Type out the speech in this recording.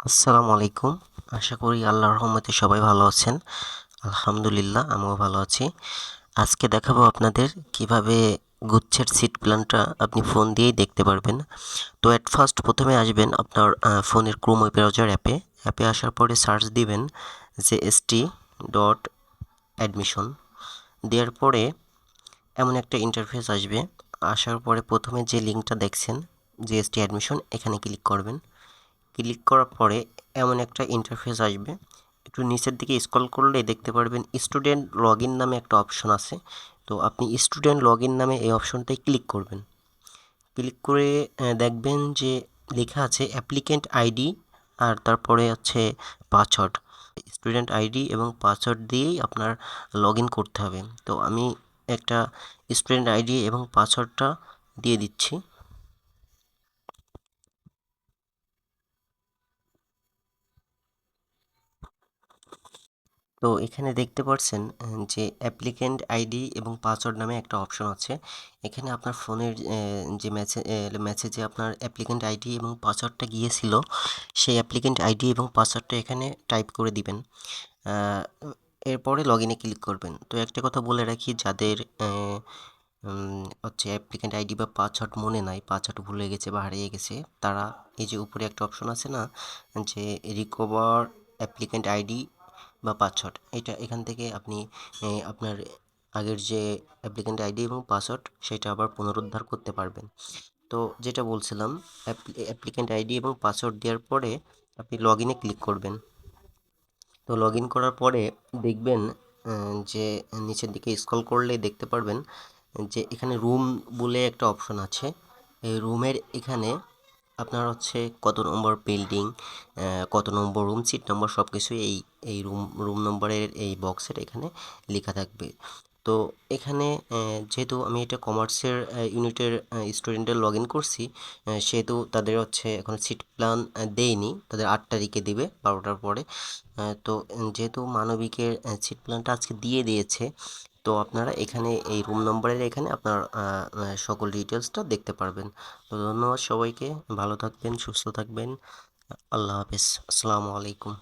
আসসালামু আলাইকুম। আশা করি আল্লাহর রহমতে সবাই ভালো আছেন। আলহামদুলিল্লাহ আমিও ভালো আছি। আজকে দেখাবো আপনাদের কিভাবে গুচ্ছের সিট প্ল্যানটা আপনি ফোন দিয়েই দেখতে পারবেন। তো অ্যাট ফার্স্ট প্রথমে আসবেন আপনার ফোনের ক্রোম ওয়েব ব্রাউজার অ্যাপে আসার পরে সার্চ দিবেন জেএসটি ডট অ্যাডমিশন। দেওয়ার পরে এমন একটা ইন্টারফেস আসবে। আসার পরে প্রথমে যে লিঙ্কটা দেখছেন জিএসটি অ্যাডমিশন, এখানে ক্লিক করবেন। ক্লিক করার পরে এমন একটা ইন্টারফেস আসবে। একটু নিচের দিকে স্ক্রল করলে দেখতে পারবেন স্টুডেন্ট লগ ইন নামে একটা অপশন আছে। তো আপনি স্টুডেন্ট লগ ইন নামে এই অপশনটাই ক্লিক করবেন। ক্লিক করে দেখবেন যে লেখা আছে অ্যাপ্লিকেন্ট আইডি আর তারপরে হচ্ছে পাসওয়ার্ড। স্টুডেন্ট আইডি এবং পাসওয়ার্ড দিয়েই আপনার লগ ইন করতে হবে। তো আমি একটা স্টুডেন্ট আইডি এবং পাসওয়ার্ডটা দিয়ে দিচ্ছি। তো এখানে দেখতে পাচ্ছেন যে অ্যাপ্লিক্যান্ট আইডি এবং পাসওয়ার্ড নামে একটা অপশন আছে। এখানে আপনার ফোনের যে মেসেজে আপনার অ্যাপ্লিক্যান্ট আইডি এবং পাসওয়ার্ডটা গিয়েছিল, সেই অ্যাপ্লিক্যান্ট আইডি এবং পাসওয়ার্ডটা এখানে টাইপ করে দিবেন। এরপরে লগ ইনে ক্লিক করবেন। তো একটা কথা বলে রাখি, যাদের হচ্ছে অ্যাপ্লিক্যান্ট আইডি বা পাসওয়ার্ড মনে নাই, পাসওয়ার্ড ভুলে গেছে বা হারিয়ে গেছে, তারা এই যে উপরে একটা অপশন আছে না, যে রিকভার অ্যাপ্লিক্যান্ট আইডি বা পাসওয়ার্ড, এখান থেকে আপনি আপনার আগের যে অ্যাপ্লিক্যান্ট আইডি এবং পাসওয়ার্ড সেটা আবার পুনরুদ্ধার করতে পারবেন। তো যেটা বলছিলাম, অ্যাপ্লিক্যান্ট আইডি এবং পাসওয়ার্ড দেওয়ার পরে আপনি লগ ইনে ক্লিক করবেন। তো লগ ইন করার পরে দেখবেন যে নিচের দিকে স্ক্রল করলে দেখতে পারবেন যে এখানে রুম বলে একটা অপশন আছে। এই রুমের এখানে আপনার হচ্ছে কত নম্বর বিল্ডিং, কত নম্বর রুম, সিট নম্বর সব কিছুই এই রুম নম্বরের এই বক্সের এখানে লেখা থাকবে। তো এখানে যেহেতু আমি এটা কমার্সের ইউনিটের স্টুডেন্টের লগ ইন করছি, সেহেতু তাদের হচ্ছে এখন সিট প্ল্যান দেয়নি, তাদের 8 তারিখে দিবে 12টার পরে। তো যেহেতু মানবিকের সিট প্ল্যানটা আজকে দিয়ে দিয়েছে, তো আপনারা এখানে এই রুম নম্বরের এখানে আপনার সকল ডিটেলসটা দেখতে পারবেন। তো ধন্যবাদ সবাইকে, ভালো থাকবেন, সুস্থ থাকবেন। আল্লাহ হাফেজ। আসসালামু আলাইকুম।